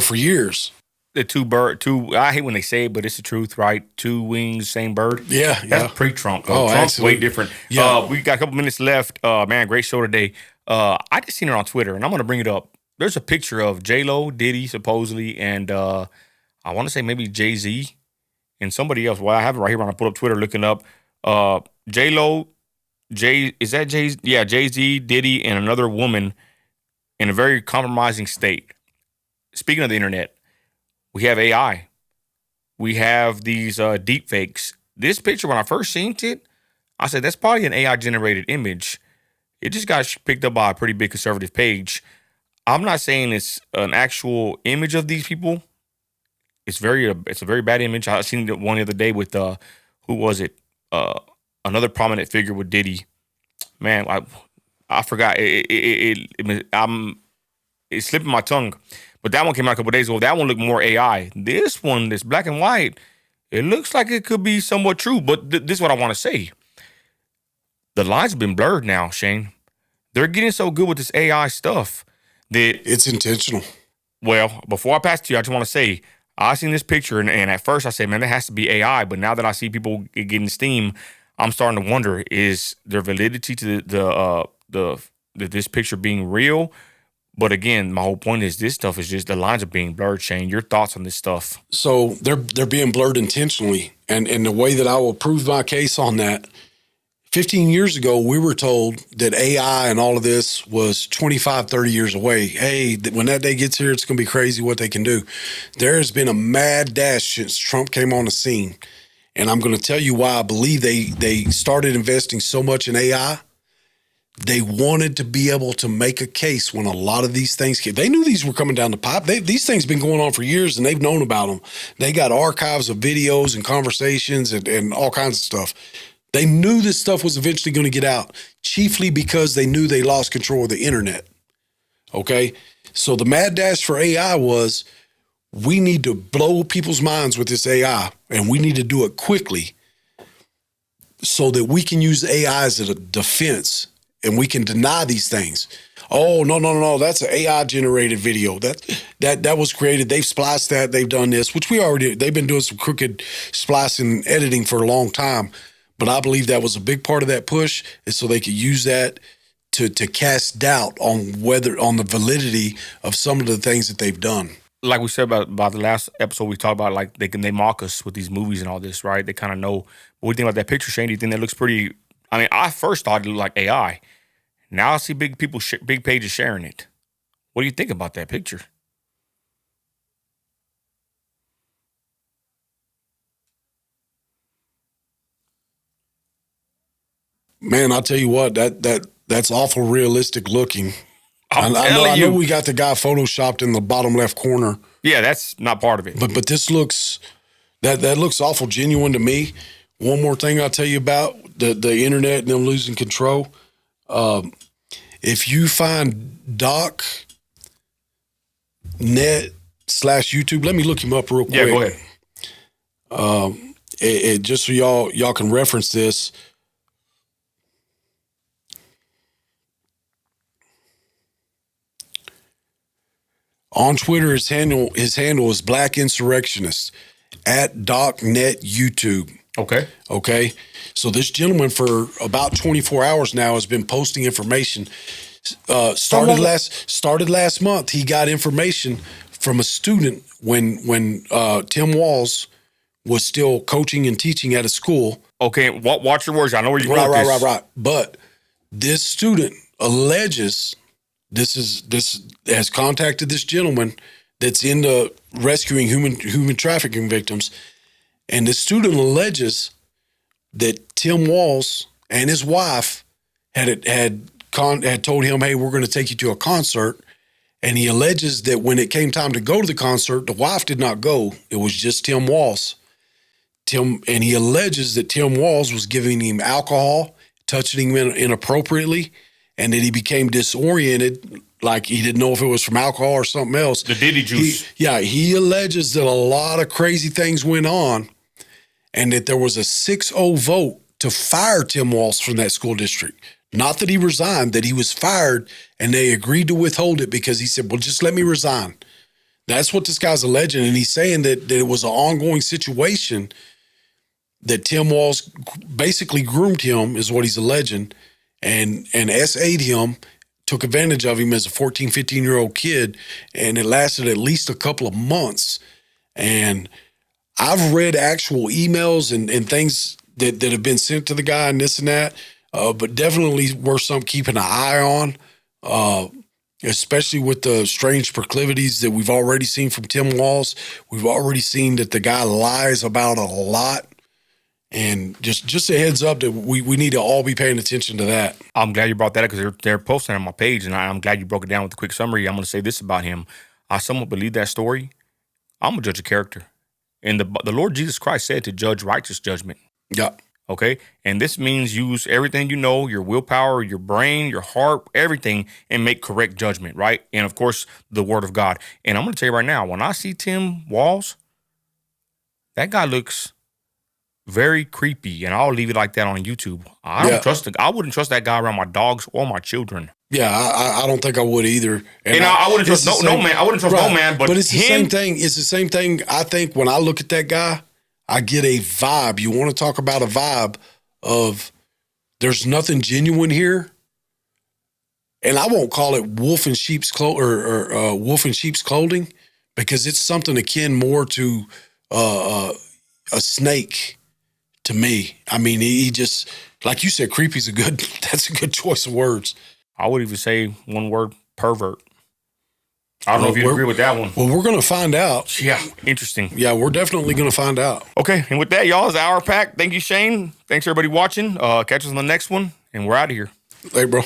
for years. The I hate when they say it, but it's the truth, right? Two wings, same bird. Yeah. That's pre-Trump. Oh, Trump's absolutely. way different. Yeah. We got a couple minutes left. Man, great show today. I just seen her on Twitter, and I'm going to bring it up. There's a picture of J-Lo, Diddy, supposedly, and I want to say maybe Jay-Z and somebody else. Well, I have it right here when I put up Twitter looking up. J-Lo, is that Jay-Z? Yeah, Jay-Z, Diddy, and another woman in a very compromising state. Speaking of the internet, we have AI. We have these deep fakes. This picture, when I first seen it, I said, that's probably an AI-generated image. It just got picked up by a pretty big conservative page. I'm not saying it's an actual image of these people. It's a very bad image. I seen it one the other day with, who was it? Another prominent figure with Diddy. Man, I forgot. It's slipping my tongue. But that one came out a couple days ago. That one looked more AI. This one, this black and white, it looks like it could be somewhat true. But this is what I want to say. The lines have been blurred now, Shane. They're getting so good with this AI stuff that it's intentional. Well, before I pass to you, I just want to say, I seen this picture, and at first I said, man, that has to be AI. But now that I see people getting steam, I'm starting to wonder: is there validity to this picture being real? But again, my whole point is this stuff is just the lines are being blurred. Shane, your thoughts on this stuff? So they're being blurred intentionally, and the way that I will prove my case on that. 15 years ago, we were told that AI and all of this was 25, 30 years away. Hey, when that day gets here, it's going to be crazy what they can do. There has been a mad dash since Trump came on the scene. And I'm going to tell you why I believe they started investing so much in AI. They wanted to be able to make a case when a lot of these things came. They knew these were coming down the pipe. These things have been going on for years, and they've known about them. They got archives of videos and conversations and all kinds of stuff. They knew this stuff was eventually going to get out, chiefly because they knew they lost control of the internet. Okay? So the mad dash for AI was, we need to blow people's minds with this AI, and we need to do it quickly so that we can use AI as a defense, and we can deny these things. Oh, no, that's an AI-generated video. That was created. They've spliced that. They've done this, which they've been doing some crooked splicing editing for a long time. But I believe that was a big part of that push, is so they could use that to cast doubt on the validity of some of the things that they've done. Like we said about the last episode, we talked about like they mock us with these movies and all this, right? They kind of know. What do you think about that picture, Shane? Do you think that looks pretty? I mean, I first thought it looked like AI. Now I see big pages sharing it. What do you think about that picture? Man, I'll tell you what, that's awful realistic looking. I know we got the guy photoshopped in the bottom left corner. Yeah, that's not part of it. But this looks that looks awful genuine to me. One more thing I'll tell you about the internet and them losing control. If you find DocNet/YouTube, let me look him up real quick. Yeah, go ahead. Just so y'all can reference this. On Twitter, his handle is Black Insurrectionist at DocNet YouTube. Okay. So this gentleman for about 24 hours now has been posting information. Started last month. He got information from a student when Tim Walz was still coaching and teaching at a school. Okay, watch your words. I know where you're going with this. Right. But this student alleges this has contacted this gentleman that's into rescuing human trafficking victims, and the student alleges that Tim Walz and his wife had told him, "Hey, we're going to take you to a concert," and he alleges that when it came time to go to the concert, the wife did not go. It was just Tim Walz. And he alleges that Tim Walz was giving him alcohol, touching him inappropriately, and that he became disoriented, like he didn't know if it was from alcohol or something else. The Diddy juice. He alleges that a lot of crazy things went on, and that there was a 6-0 vote to fire Tim Walz from that school district. Not that he resigned, that he was fired, and they agreed to withhold it because he said, well, just let me resign. That's what this guy's alleging, and he's saying that it was an ongoing situation, that Tim Walz basically groomed him, is what he's alleging, and SA'd him, took advantage of him as a 14, 15-year-old kid, and it lasted at least a couple of months. And I've read actual emails and things that have been sent to the guy and this and that, but definitely worth some keeping an eye on, especially with the strange proclivities that we've already seen from Tim Walz. We've already seen that the guy lies about a lot. And just a heads up that we need to all be paying attention to that. I'm glad you brought that up because they're posting on my page, and I'm glad you broke it down with a quick summary. I'm going to say this about him. I somewhat believe that story. I'm a judge of character. And the Lord Jesus Christ said to judge righteous judgment. Yeah. Okay? And this means use everything you know, your willpower, your brain, your heart, everything, and make correct judgment, right? And, of course, the Word of God. And I'm going to tell you right now, when I see Tim Walz, that guy looks very creepy, and I'll leave it like that on YouTube. I wouldn't trust that guy around my dogs or my children. Yeah, I don't think I would either. And I wouldn't trust no man. I wouldn't trust no man. But it's the same thing. It's the same thing. I think when I look at that guy, I get a vibe. You want to talk about a vibe of there's nothing genuine here. And I won't call it wolf in sheep's wolf in sheep's clothing, because it's something akin more to a snake to me. I mean, he just, like you said, creepy's that's a good choice of words. I would even say one word: pervert. I don't know if you agree with that one. Well, we're going to find out. Yeah, interesting. Yeah, we're definitely going to find out. Okay, and with that, y'all, it's the Hour Pack. Thank you, Shane. Thanks, everybody watching. Catch us on the next one, and we're out of here. Hey, bro.